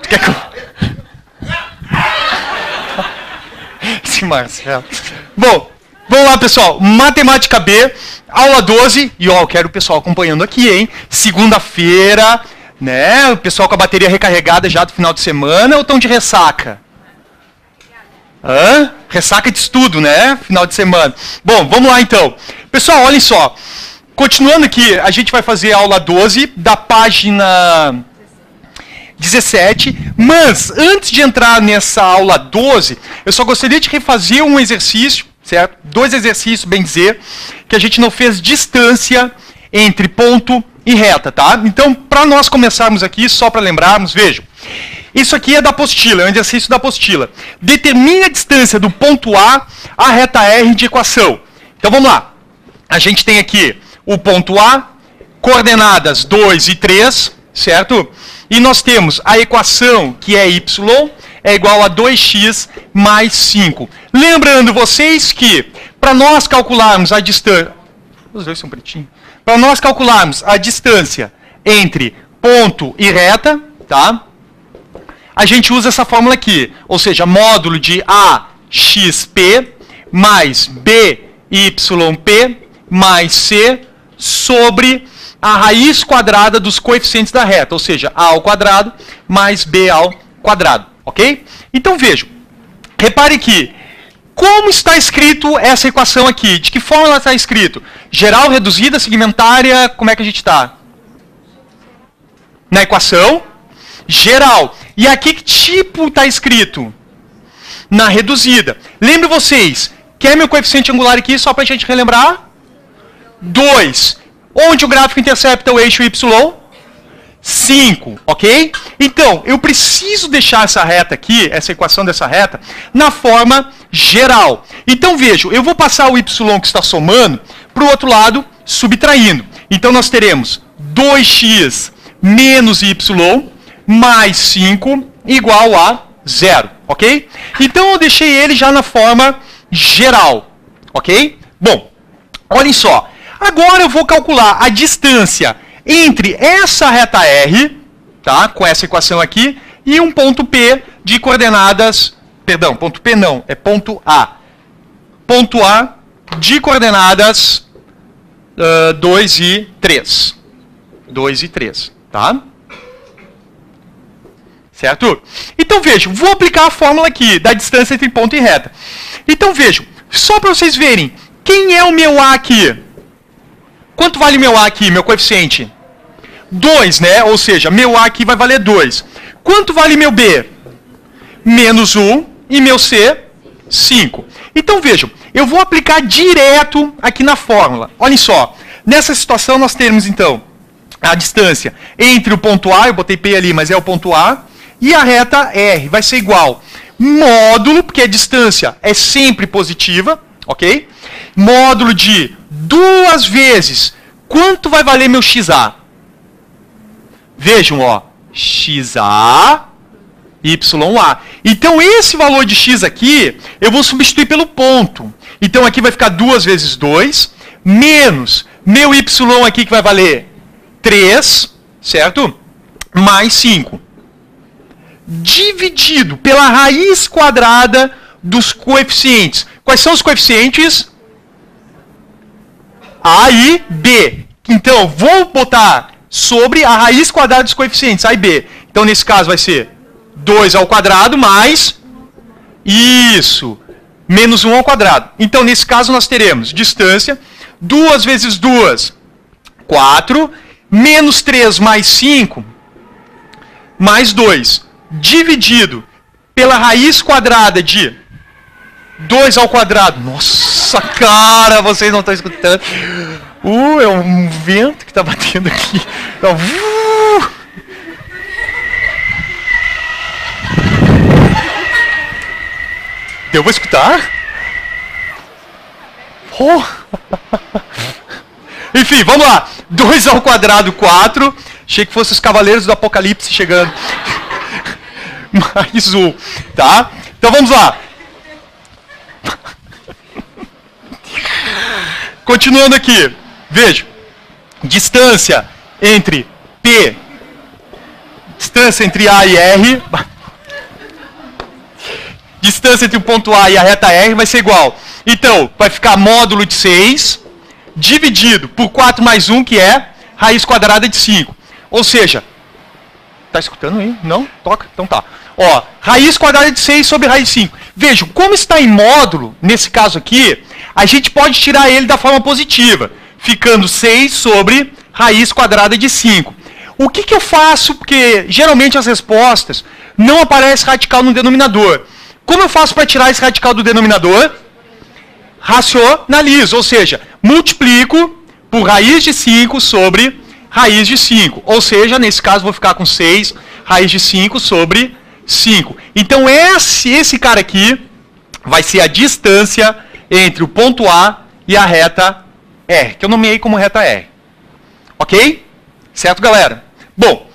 Quer que eu... Esse Marcelo. Bom, vamos lá, pessoal. Matemática B, aula 12. E ó, eu quero o pessoal acompanhando aqui, hein? Segunda-feira, né? O pessoal com a bateria recarregada já do final de semana ou estão de ressaca? Hã? Ressaca de estudo, né? Final de semana. Bom, vamos lá então. Pessoal, olhem só. Continuando aqui, a gente vai fazer a aula 12 da página 17, mas antes de entrar nessa aula 12, eu só gostaria de refazer um exercício, certo? 2 exercícios, bem dizer, que a gente não fez distância entre ponto e reta, tá? Então, para nós começarmos aqui, só para lembrarmos, vejam, isso aqui é da apostila, é um exercício da apostila. Determine a distância do ponto A à reta R de equação. Então, vamos lá. A gente tem aqui o ponto A, coordenadas 2 e 3, certo? E nós temos a equação, que é y, é igual a 2x mais 5. Lembrando vocês que, para nós calcularmos a distância... Os dois são pretinhos. Para nós calcularmos a distância entre ponto e reta, tá? A gente usa essa fórmula aqui. Ou seja, módulo de AXP mais BYP mais C sobre a raiz quadrada dos coeficientes da reta, ou seja, A ao quadrado mais B ao quadrado, ok? Então vejam, repare que, como está escrito essa equação aqui? De que forma ela está escrito? Geral, reduzida, segmentária, como é que a gente está? Na equação, geral. E aqui que tipo está escrito? Na reduzida. Lembre vocês, quer meu coeficiente angular aqui, só para a gente relembrar? 2. Onde o gráfico intercepta o eixo y? 5, ok? Então, eu preciso deixar essa reta aqui, essa equação dessa reta, na forma geral. Então, vejo, eu vou passar o y que está somando para o outro lado, subtraindo. Então, nós teremos 2x menos y mais 5 igual a 0, ok? Então, eu deixei ele já na forma geral, ok? Bom, olhem só. Agora eu vou calcular a distância entre essa reta R, tá, com essa equação aqui, e um ponto P de coordenadas... Perdão, ponto P não, é ponto A. Ponto A de coordenadas 2 e 3. 2 e 3, tá? Certo? Então vejam, vou aplicar a fórmula aqui da distância entre ponto e reta. Então vejam, só para vocês verem, quem é o meu A aqui? Quanto vale meu A aqui, meu coeficiente? 2, né? Ou seja, meu A aqui vai valer 2. Quanto vale meu B? Menos 1. E meu C? 5. Então, vejam, eu vou aplicar direto aqui na fórmula. Olhem só. Nessa situação, nós temos, então, a distância entre o ponto A, eu botei P ali, mas é o ponto A, e a reta R. Vai ser igual módulo, porque a distância é sempre positiva, ok? Módulo de 2 vezes. Quanto vai valer meu XA? Vejam, ó. XA, YA. Então, esse valor de X aqui, eu vou substituir pelo ponto. Então, aqui vai ficar 2 vezes 2, menos meu Y aqui, que vai valer 3, certo? Mais 5. Dividido pela raiz quadrada dos coeficientes. Quais são os coeficientes? A e B. Então, vou botar sobre a raiz quadrada dos coeficientes, A e B. Então, nesse caso, vai ser 2 ao quadrado mais... Isso. Menos 1 ao quadrado. Então, nesse caso, nós teremos distância. 2 vezes 2, 4. Menos 3 mais 5, mais 2. Dividido pela raiz quadrada de 2 ao quadrado. Nossa, cara, vocês não estão escutando. É um vento que está batendo aqui. Eu vou escutar? Oh. Enfim, vamos lá. 2 ao quadrado, 4. Achei que fosse os cavaleiros do Apocalipse chegando. Mais 1, tá? Então vamos lá. Continuando aqui. Veja, distância entre P, distância entre A e R, distância entre o ponto A e a reta R vai ser igual. Então, vai ficar módulo de 6, dividido por 4 mais 1, que é raiz quadrada de 5. Ou seja, tá escutando aí? Não? Toca? Então tá. Ó, raiz quadrada de 6 sobre raiz de 5. Vejam, como está em módulo, nesse caso aqui, a gente pode tirar ele da forma positiva, ficando 6 sobre raiz quadrada de 5. O que eu faço? Porque geralmente as respostas não aparece radical no denominador. Como eu faço para tirar esse radical do denominador? Racionalizo, ou seja, multiplico por raiz de 5 sobre raiz de 5. Ou seja, nesse caso vou ficar com 6 raiz de 5 sobre 5. Então esse cara aqui vai ser a distância entre o ponto A e a reta R, que eu nomeei como reta R. Ok? Certo, galera? Bom,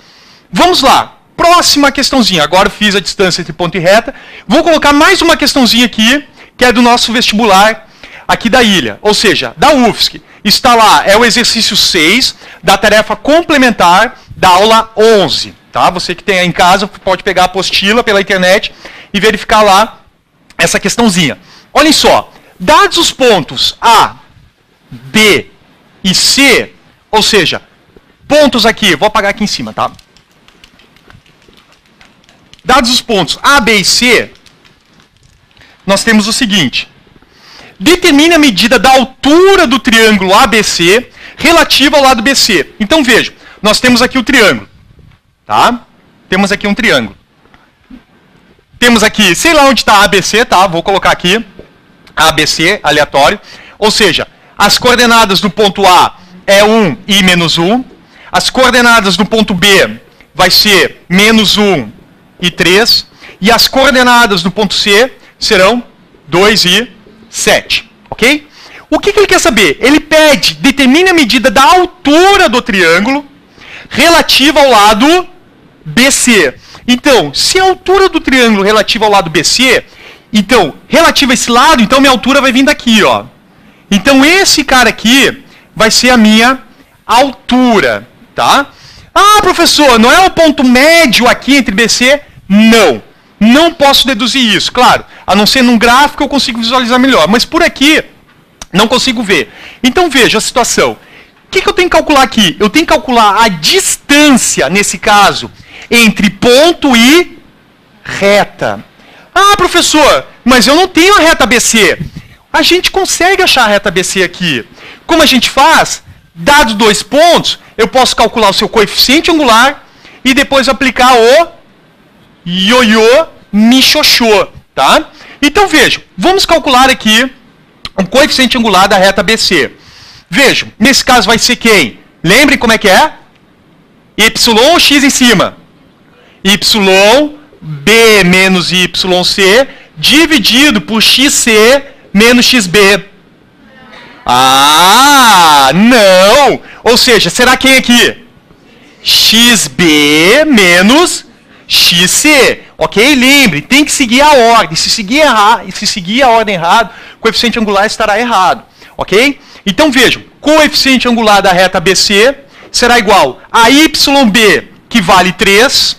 vamos lá. Próxima questãozinha. Agora eu fiz a distância entre ponto e reta. Vou colocar mais uma questãozinha aqui, que é do nosso vestibular aqui da ilha, ou seja, da UFSC. Está lá, é o exercício 6 da tarefa complementar da aula 11. Tá? Você que tem aí em casa pode pegar a apostila pela internet e verificar lá essa questãozinha. Olhem só, dados os pontos A, B e C, ou seja, pontos aqui, vou apagar aqui em cima, tá? Dados os pontos A, B e C, nós temos o seguinte. Determine a medida da altura do triângulo ABC relativa ao lado BC. Então, vejam, nós temos aqui o triângulo. Tá? Temos aqui um triângulo. Temos aqui, sei lá onde está ABC, tá? Vou colocar aqui ABC, aleatório. Ou seja, as coordenadas do ponto A é 1 e menos 1. As coordenadas do ponto B vai ser menos 1 e 3. E as coordenadas do ponto C serão 2 e 7. Ok? O que ele quer saber? Ele pede, determine a medida da altura do triângulo relativa ao lado BC. Então, se a altura do triângulo relativa ao lado BC, então, relativa a esse lado, então minha altura vai vir daqui, ó. Então, esse cara aqui vai ser a minha altura, tá? Ah, professor, não é o ponto médio aqui entre BC? Não. Não posso deduzir isso, claro. A não ser num gráfico eu consigo visualizar melhor. Mas por aqui, não consigo ver. Então, veja a situação. O que eu tenho que calcular aqui? Eu tenho que calcular a distância, nesse caso, entre ponto e reta. Ah, professor, mas eu não tenho a reta BC. A gente consegue achar a reta BC aqui. Como a gente faz? Dados 2 pontos, eu posso calcular o seu coeficiente angular e depois aplicar o ioiô michoxô, tá? Então, vejam, vamos calcular aqui o coeficiente angular da reta BC. Vejam, nesse caso vai ser quem? Lembrem como é que é? Y ou X em cima? YB menos YC dividido por XC menos XB. Ah, não! Ou seja, será quem aqui? XB menos XC. Ok? Lembre, tem que seguir a ordem. Se seguir a ordem errada, o coeficiente angular estará errado. Ok? Então vejam, coeficiente angular da reta BC será igual a YB, que vale 3,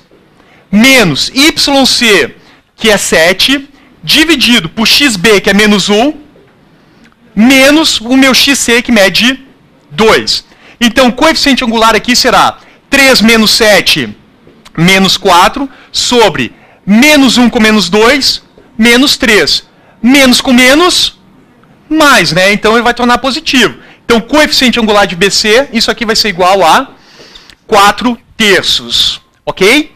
menos YC, que é 7, dividido por XB, que é menos 1, menos o meu XC, que mede 2. Então, o coeficiente angular aqui será 3 menos 7, menos 4, sobre menos 1 com menos 2, menos 3. Menos com menos, mais, né? Então, ele vai tornar positivo. Então, coeficiente angular de BC, isso aqui vai ser igual a 4/3. Ok?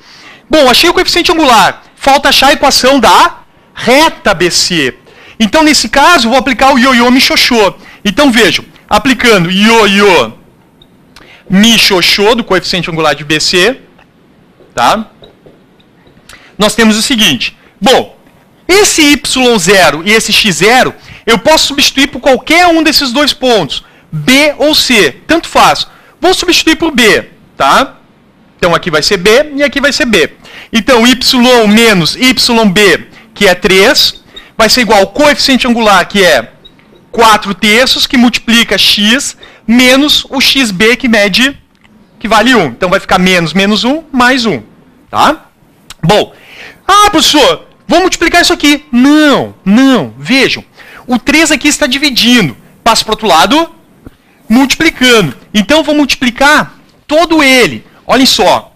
Bom, achei o coeficiente angular. Falta achar a equação da reta BC. Então, nesse caso, vou aplicar o ioiô michoxô. Então, vejam, aplicando ioiô michoxô do coeficiente angular de BC, tá? Nós temos o seguinte. Bom, esse Y0 e esse X0, eu posso substituir por qualquer um desses dois pontos, B ou C, tanto faz. Vou substituir por B, tá? Então, aqui vai ser B e aqui vai ser B. Então, Y menos YB, que é 3, vai ser igual ao coeficiente angular, que é 4/3, que multiplica X menos o xb que mede, que vale 1. Então vai ficar menos 1 mais 1. Tá? Bom, professor, vou multiplicar isso aqui. Não, vejam. O 3 aqui está dividindo. Passa para o outro lado, multiplicando. Então, eu vou multiplicar todo ele. Olhem só.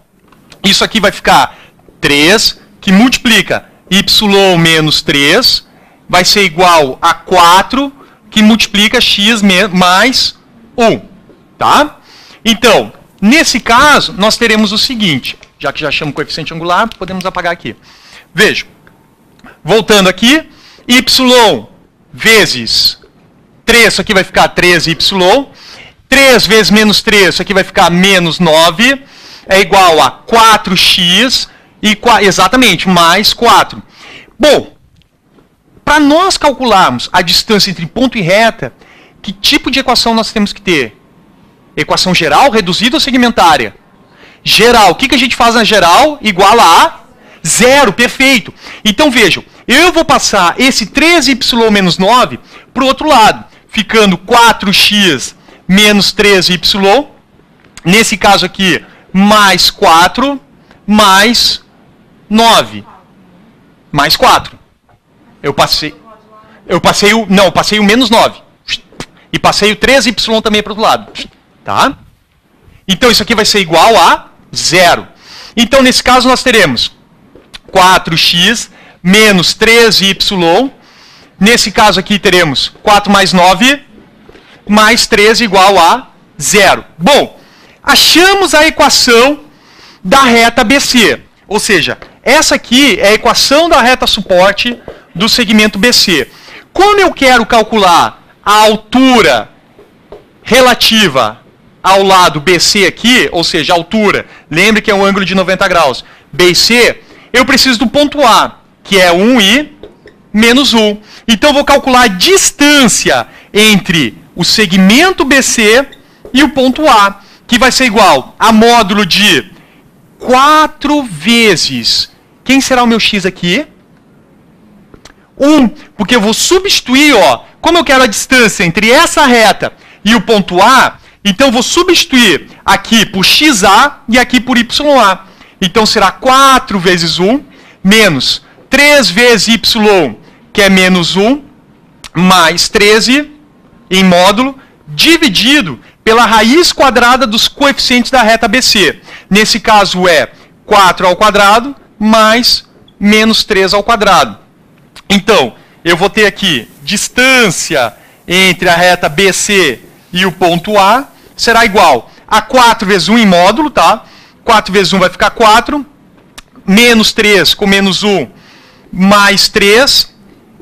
Isso aqui vai ficar 3, que multiplica y menos 3, vai ser igual a 4, que multiplica x mais 1. Tá? Então, nesse caso, nós teremos o seguinte. Já que já chamo coeficiente angular, podemos apagar aqui. Vejam. Voltando aqui, y vezes 3, isso aqui vai ficar 3y. 3 vezes menos 3, isso aqui vai ficar menos 9. É igual a 4x, e exatamente, mais 4. Bom, para nós calcularmos a distância entre ponto e reta, que tipo de equação nós temos que ter? Equação geral, reduzida ou segmentária? Geral. O que a gente faz na geral? Igual a 0, perfeito. Então, vejam, eu vou passar esse 3y menos 9 para o outro lado, ficando 4x menos 3y, nesse caso aqui, mais 4, mais 9, mais 4. Eu passei o menos 9. E passei o 3y também para o outro lado. Tá? Então, isso aqui vai ser igual a 0. Então, nesse caso, nós teremos 4x menos 3y. Nesse caso aqui, teremos 4 mais 9, mais 13 igual a 0. Bom, achamos a equação da reta BC. Ou seja, essa aqui é a equação da reta suporte do segmento BC. Como eu quero calcular a altura relativa ao lado BC aqui, ou seja, a altura, lembre que é um ângulo de 90 graus, B e C, eu preciso do ponto A, que é 1 e menos 1. Então, eu vou calcular a distância entre o segmento BC e o ponto A, que vai ser igual a módulo de 4 vezes... Quem será o meu x aqui? 1, porque eu vou substituir, como eu quero a distância entre essa reta e o ponto A, então eu vou substituir aqui por xa e aqui por ya. Então será 4 vezes 1, menos 3 vezes y, que é menos 1, mais 13, em módulo, dividido pela raiz quadrada dos coeficientes da reta BC. Nesse caso é 4 ao quadrado mais menos 3 ao quadrado. Então, eu vou ter aqui distância entre a reta BC e o ponto A, será igual a 4 vezes 1 em módulo, tá? 4 vezes 1 vai ficar 4, menos 3 com menos 1, mais 3,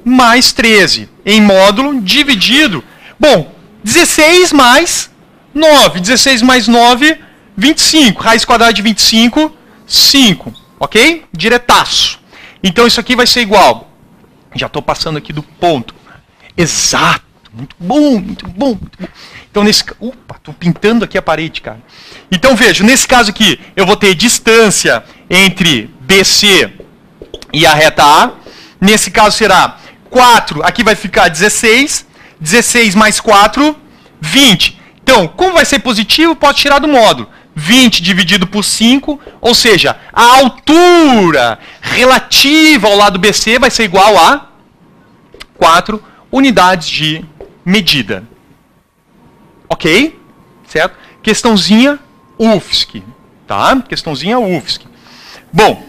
mais 13 em módulo, dividido. Bom, 16 mais 9. 16 mais 9, 25. Raiz quadrada de 25, 5. Ok? Diretaço. Então, isso aqui vai ser igual. Já estou passando aqui do ponto. Exato. Muito bom, muito bom, muito bom. Então, nesse... Opa, estou pintando aqui a parede, cara. Então, veja, nesse caso aqui, eu vou ter distância entre BC e a reta A. Nesse caso será 4, aqui vai ficar 16. 16 mais 4, 20. Então, como vai ser positivo, pode tirar do módulo. 20 dividido por 5, ou seja, a altura relativa ao lado BC vai ser igual a 4 unidades de medida. Ok? Certo? Questãozinha UFSC. Tá? Questãozinha UFSC. Bom,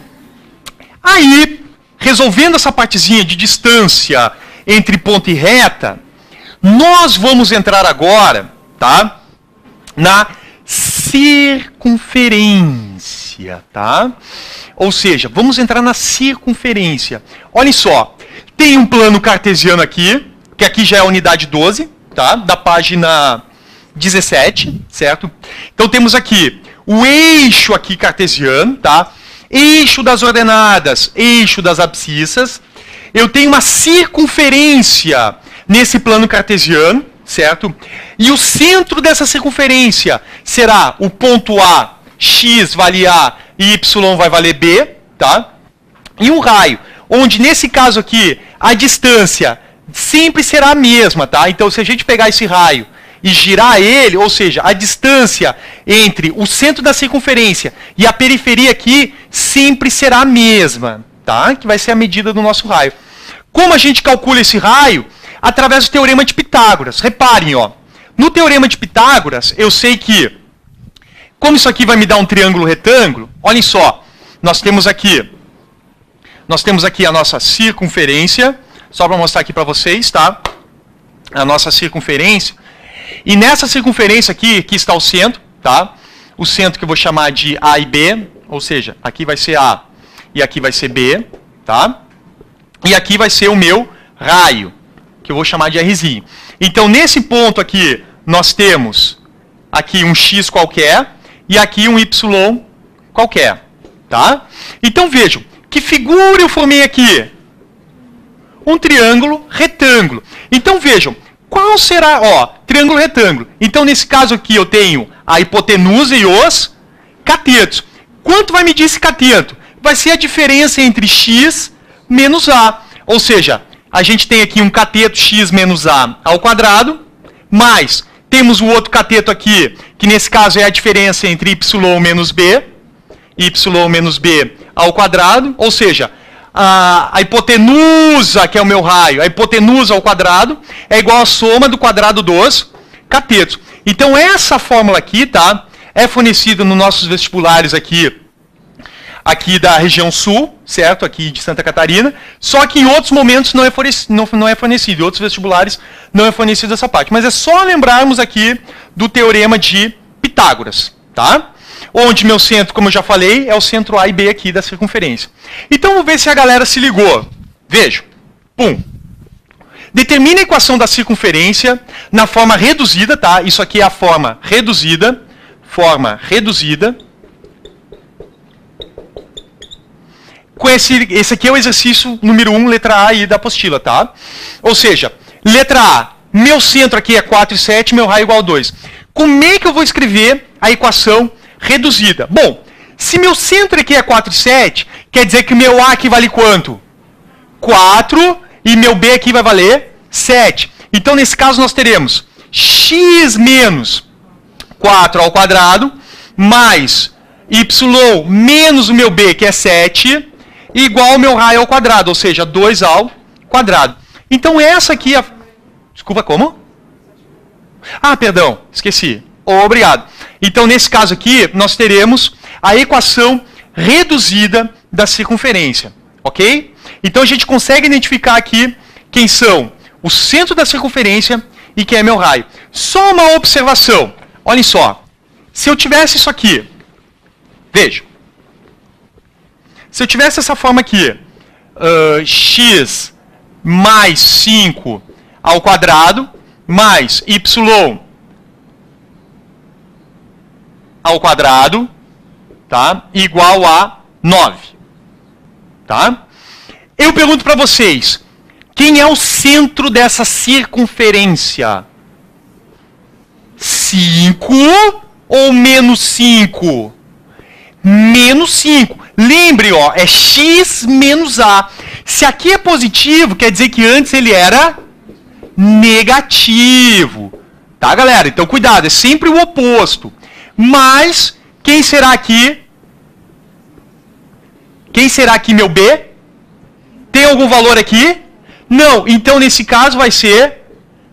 aí, resolvendo essa partezinha de distância entre ponto e reta, nós vamos entrar agora, tá? Na circunferência, tá? Ou seja, vamos entrar na circunferência. Olhem só, tem um plano cartesiano aqui, que aqui já é a unidade 12, tá? Da página 17, certo? Então temos aqui o eixo aqui cartesiano, tá? Eixo das ordenadas, eixo das abscissas. Eu tenho uma circunferência nesse plano cartesiano, certo? E o centro dessa circunferência será o ponto A, x vale A e y vai valer B, tá? E um raio, onde nesse caso aqui a distância sempre será a mesma, tá? Então se a gente pegar esse raio e girar ele, ou seja, a distância entre o centro da circunferência e a periferia aqui sempre será a mesma, tá? Que vai ser a medida do nosso raio. Como a gente calcula esse raio? Através do Teorema de Pitágoras. Reparem, ó, no Teorema de Pitágoras, eu sei que, como isso aqui vai me dar um triângulo retângulo, olhem só, nós temos aqui a nossa circunferência, só para mostrar aqui para vocês, tá? A nossa circunferência. E nessa circunferência aqui está o centro, tá? O centro que eu vou chamar de A e B, ou seja, aqui vai ser A e aqui vai ser B, tá? E aqui vai ser o meu raio, que eu vou chamar de Rzinho. Então, nesse ponto aqui, nós temos aqui um X qualquer e aqui um Y qualquer, tá? Então, vejam, que figura eu formei aqui? Um triângulo retângulo. Então, vejam, qual será, ó, triângulo retângulo. Então, nesse caso aqui, eu tenho a hipotenusa e os catetos. Quanto vai medir esse cateto? Vai ser a diferença entre x menos a. Ou seja, a gente tem aqui um cateto x menos a ao quadrado, mais temos o outro cateto aqui, que nesse caso é a diferença entre y menos b ao quadrado, ou seja, a hipotenusa, que é o meu raio, a hipotenusa ao quadrado, é igual à soma do quadrado dos catetos. Então, essa fórmula aqui, tá, é fornecida nos nossos vestibulares aqui da região sul, certo? Aqui de Santa Catarina, só que em outros momentos não é fornecido, em outros vestibulares não é fornecido essa parte. Mas é só lembrarmos aqui do Teorema de Pitágoras, tá? Onde meu centro, como eu já falei, é o centro A e B aqui da circunferência. Então, vamos ver se a galera se ligou. Vejam. Pum. Determina a equação da circunferência na forma reduzida, tá? Isso aqui é a forma reduzida. Forma reduzida. Com esse aqui é o exercício número 1, letra A aí da apostila, tá? Ou seja, letra A, meu centro aqui é 4 e 7, meu raio é igual a 2. Como é que eu vou escrever a equação reduzida? Bom, se meu centro aqui é 4 e 7, quer dizer que meu A aqui vale quanto? 4 e meu B aqui vai valer 7. Então, nesse caso, nós teremos x menos 4 ao quadrado, mais y menos o meu B, que é 7, igual ao meu raio ao quadrado, ou seja, 2 ao quadrado. Então, essa aqui é a... Desculpa, como? Ah, perdão, esqueci. Obrigado. Então, nesse caso aqui, nós teremos a equação reduzida da circunferência, ok? Então, a gente consegue identificar aqui quem são o centro da circunferência e quem é meu raio. Só uma observação. Olhem só. Se eu tivesse isso aqui, veja. Se eu tivesse essa forma aqui, x mais 5 ao quadrado, mais y ao quadrado, tá? Igual a 9. Tá? Eu pergunto para vocês, quem é o centro dessa circunferência? 5 ou menos 5? Menos 5. Lembre, ó, é x menos a. Se aqui é positivo, quer dizer que antes ele era negativo. Tá, galera? Então, cuidado, é sempre o oposto. Mas, quem será aqui? Quem será aqui, meu B? Tem algum valor aqui? Não. Então, nesse caso, vai ser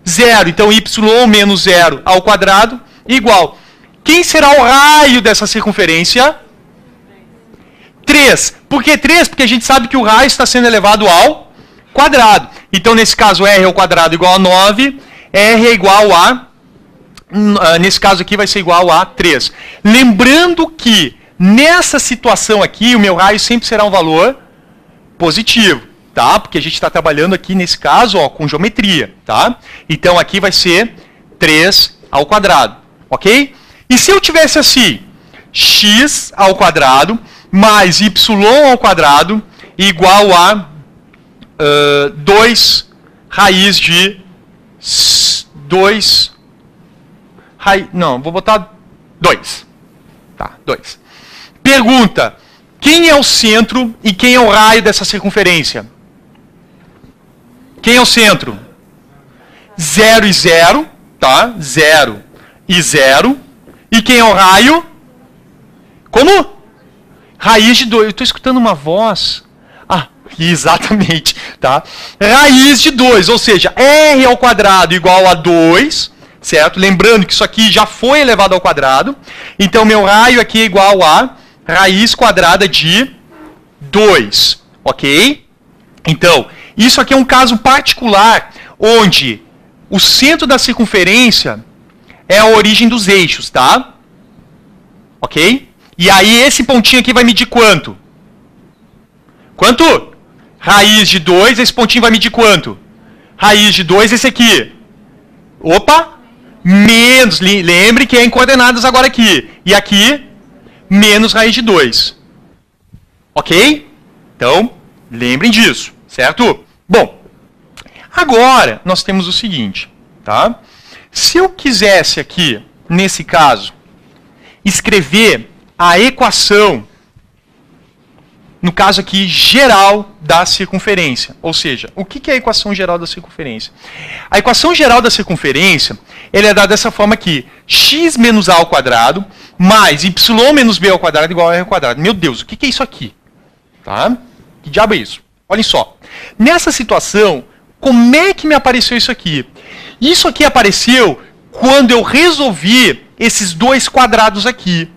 0. Então, y menos 0 ao quadrado igual. Quem será o raio dessa circunferência? 3. Por que 3? Porque a gente sabe que o raio está sendo elevado ao quadrado. Então, nesse caso, r ao quadrado igual a 9. R é igual a... nesse caso aqui vai ser igual a 3. Lembrando que, nessa situação aqui, o meu raio sempre será um valor positivo. Tá? Porque a gente está trabalhando aqui, nesse caso, ó, com geometria. Tá? Então, aqui vai ser 3 ao quadrado. Ok? E se eu tivesse assim, x ao quadrado mais y ao quadrado igual a 2 raiz de 2... Não, vou botar 2. Tá, 2. Pergunta, quem é o centro e quem é o raio dessa circunferência? Quem é o centro? 0 e 0, tá? 0 e 0. E quem é o raio? Como? Raiz de 2. Eu estou escutando uma voz. Ah, exatamente, tá? Raiz de 2, ou seja, r ao quadrado igual a 2, certo? Lembrando que isso aqui já foi elevado ao quadrado. Então, meu raio aqui é igual a raiz quadrada de 2, ok? Então, isso aqui é um caso particular onde o centro da circunferência é a origem dos eixos, tá? Ok? E aí esse pontinho aqui vai medir quanto? Quanto? Raiz de 2, esse pontinho vai medir quanto? Raiz de 2, esse aqui. Opa! Menos, lembre que é em coordenadas agora aqui. E aqui, menos raiz de 2. Ok? Então, lembrem disso, certo? Bom, agora nós temos o seguinte, tá? Se eu quisesse aqui, nesse caso, escrever a equação, no caso aqui, geral da circunferência. Ou seja, o que é a equação geral da circunferência? A equação geral da circunferência, ela é dada dessa forma aqui. X menos a ao quadrado, mais y menos b ao quadrado igual a r ao quadrado. Meu Deus, o que é isso aqui? Tá? Que diabo é isso? Olhem só. Nessa situação, como é que me apareceu isso aqui? Isso aqui apareceu quando eu resolvi esses dois quadrados aqui.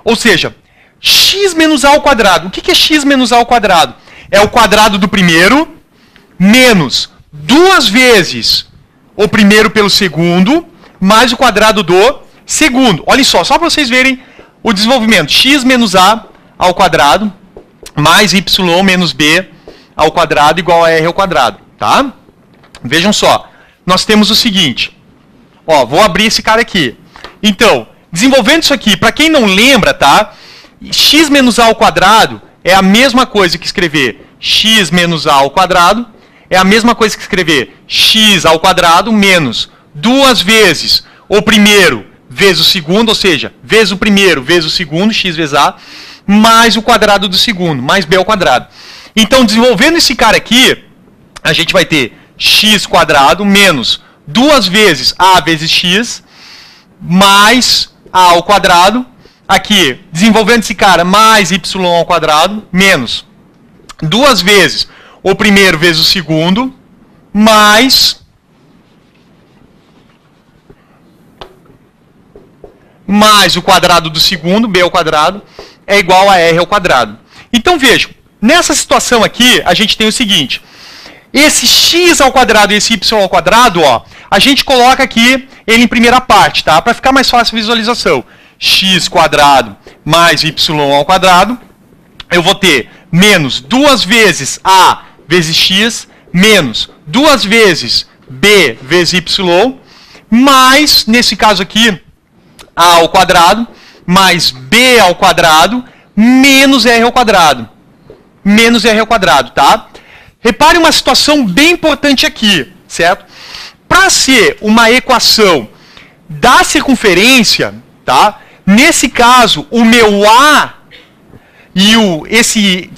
Ou seja, x menos a ao quadrado. O que é x menos a ao quadrado? É o quadrado do primeiro menos 2 vezes o primeiro pelo segundo mais o quadrado do segundo. Olhem só para vocês verem o desenvolvimento. X menos a ao quadrado mais y menos b ao quadrado igual a r ao quadrado. Tá? Vejam só. Nós temos o seguinte. Ó, vou abrir esse cara aqui. Então, desenvolvendo isso aqui, para quem não lembra, tá? X menos a ao quadrado é a mesma coisa que escrever x menos a ao quadrado, é a mesma coisa que escrever x ao quadrado menos 2 vezes o primeiro vezes o segundo, ou seja, vezes o primeiro vezes o segundo, x vezes a, mais o quadrado do segundo, mais b ao quadrado. Então, desenvolvendo esse cara aqui, a gente vai ter x quadrado menos 2 vezes a vezes x, mais a ao quadrado, aqui, desenvolvendo esse cara, mais y ao quadrado, menos 2 vezes o primeiro vezes o segundo, mais o quadrado do segundo, b ao quadrado, é igual a r ao quadrado. Então, vejam, nessa situação aqui, a gente tem o seguinte, esse x ao quadrado e esse y ao quadrado, ó, a gente coloca aqui ele em primeira parte, tá? Para ficar mais fácil a visualização. X quadrado mais y ao quadrado, eu vou ter menos 2 vezes a vezes x, menos 2 vezes b vezes y, mais, nesse caso aqui, a ao quadrado, mais b ao quadrado, menos r ao quadrado. Menos r ao quadrado, tá? Repare uma situação bem importante aqui, certo? Para ser uma equação da circunferência, tá? Nesse caso, o meu a e esse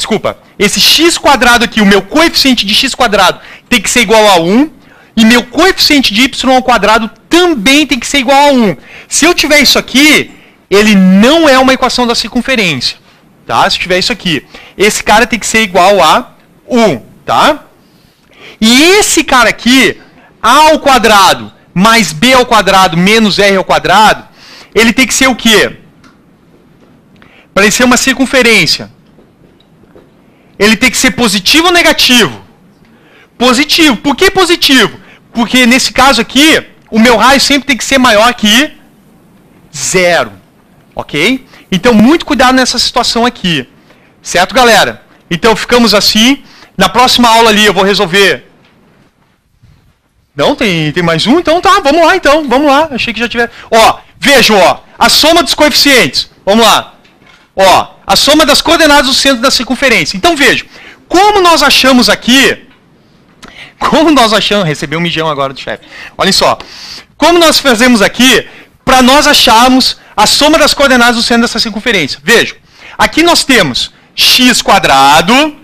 x quadrado aqui, o meu coeficiente de x quadrado tem que ser igual a 1, e meu coeficiente de y ao quadrado também tem que ser igual a 1. Se eu tiver isso aqui, ele não é uma equação da circunferência, tá? Se tiver isso aqui, esse cara tem que ser igual a 1, tá? E esse cara aqui, a ao quadrado mais b ao quadrado menos r ao quadrado, ele tem que ser o quê? Para ele ser uma circunferência, ele tem que ser positivo ou negativo? Positivo. Por que positivo? Porque nesse caso aqui, o meu raio sempre tem que ser maior que 0. Ok? Então, muito cuidado nessa situação aqui. Certo, galera? Então, ficamos assim. Na próxima aula ali, eu vou resolver... Não, tem mais um? Então tá, vamos lá então. Vamos lá. Achei que já tivesse... Ó, vejam, ó. A soma dos coeficientes. Vamos lá. Ó, a soma das coordenadas do centro da circunferência. Então, vejam. Como nós achamos aqui... Recebi um mijão agora do chefe. Olhem só. Como nós fazemos aqui para nós acharmos a soma das coordenadas do centro dessa circunferência? Vejam. Aqui nós temos x quadrado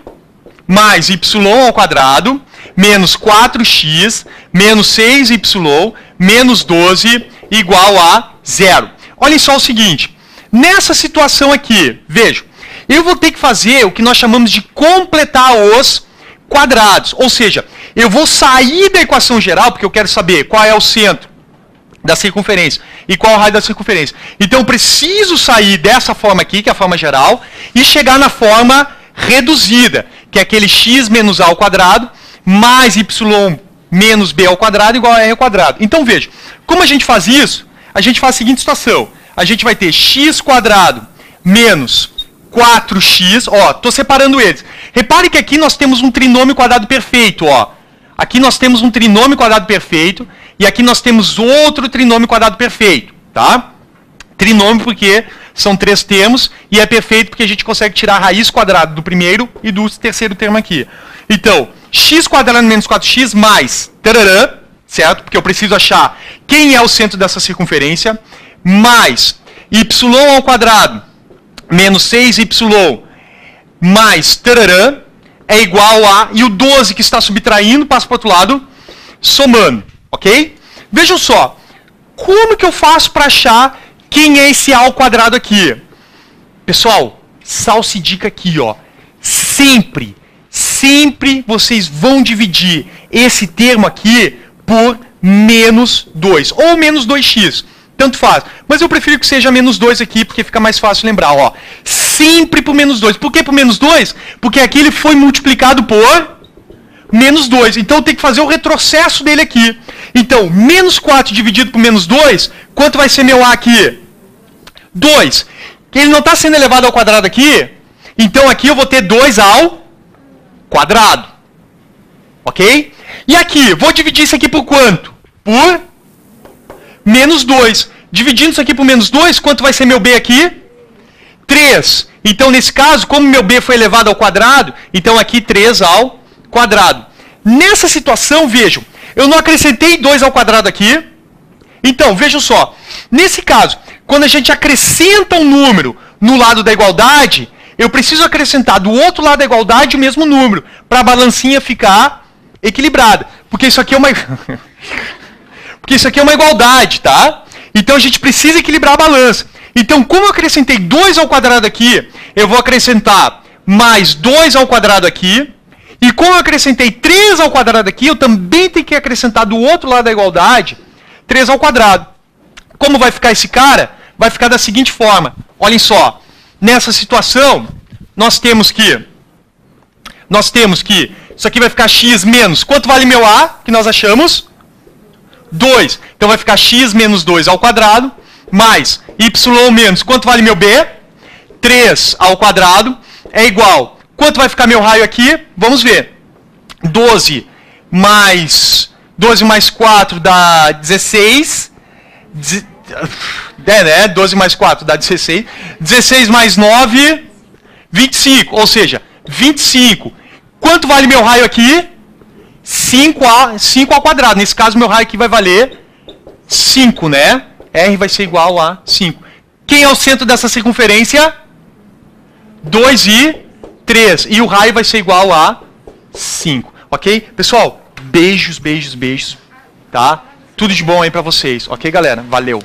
mais y ao quadrado menos 4x, menos 6y, menos 12, igual a 0. Olhem só o seguinte, nessa situação aqui, vejam, eu vou ter que fazer o que nós chamamos de completar os quadrados, ou seja, eu vou sair da equação geral, porque eu quero saber qual é o centro da circunferência e qual é o raio da circunferência. Então eu preciso sair dessa forma aqui, que é a forma geral, e chegar na forma reduzida, que é aquele x menos a ao quadrado, mais y menos b ao quadrado, igual a r ao quadrado. Então veja, como a gente faz isso? A gente faz a seguinte situação, a gente vai ter x quadrado menos 4x, ó, estou separando eles. Repare que aqui nós temos um trinômio quadrado perfeito, ó. Aqui nós temos um trinômio quadrado perfeito e aqui nós temos outro trinômio quadrado perfeito, tá? Trinômio porque são 3 termos e é perfeito porque a gente consegue tirar a raiz quadrada do primeiro e do terceiro termo aqui. Então, x quadrado menos 4x mais tararã, certo? Porque eu preciso achar quem é o centro dessa circunferência, mais y ao quadrado menos 6y mais tararã é igual a, e o 12 que está subtraindo passa para o outro lado, somando, ok? Vejam só, como que eu faço para achar quem é esse a ao quadrado aqui? Pessoal, salsidica aqui, ó. Sempre vocês vão dividir esse termo aqui por menos 2, ou menos 2x. Tanto faz. Mas eu prefiro que seja menos 2 aqui, porque fica mais fácil lembrar, ó. Sempre por menos 2. Por que por menos 2? Porque aqui ele foi multiplicado por menos 2. Então eu tenho que fazer o retrocesso dele aqui. Então, menos 4 dividido por menos 2, quanto vai ser meu a aqui? 2. Ele não está sendo elevado ao quadrado aqui, então aqui eu vou ter 2 ao quadrado. Ok? E aqui, vou dividir isso aqui por quanto? Por menos 2. Dividindo isso aqui por menos 2, quanto vai ser meu b aqui? 3. Então, nesse caso, como meu b foi elevado ao quadrado, então aqui 3 ao quadrado. Nessa situação, vejam, eu não acrescentei 2 ao quadrado aqui. Então, vejam só, nesse caso, quando a gente acrescenta um número no lado da igualdade, eu preciso acrescentar do outro lado da igualdade o mesmo número, para a balancinha ficar equilibrada. Porque isso aqui é uma... Porque isso aqui é uma igualdade, tá? Então a gente precisa equilibrar a balança. Então, como eu acrescentei 2 ao quadrado aqui, eu vou acrescentar mais 2 ao quadrado aqui. E como eu acrescentei 3 ao quadrado aqui, eu também tenho que acrescentar do outro lado da igualdade 3 ao quadrado. Como vai ficar esse cara? Vai ficar da seguinte forma. Olhem só. Nessa situação, nós temos que isso aqui vai ficar x menos. Quanto vale meu a, que nós achamos? 2. Então vai ficar x menos 2 ao quadrado, mais y menos, quanto vale meu b? 3 ao quadrado, é igual. Quanto vai ficar meu raio aqui? Vamos ver. 12 mais 4 dá 16. 12 mais 4 dá 16. 16 mais 9, 25. Ou seja, 25. Quanto vale meu raio aqui? 5 ao quadrado. Nesse caso, meu raio aqui vai valer 5, né? R vai ser igual a 5. Quem é o centro dessa circunferência? 2 e 3. E o raio vai ser igual a 5. Ok? Pessoal, beijos. Tá? Tudo de bom aí pra vocês. Ok, galera? Valeu.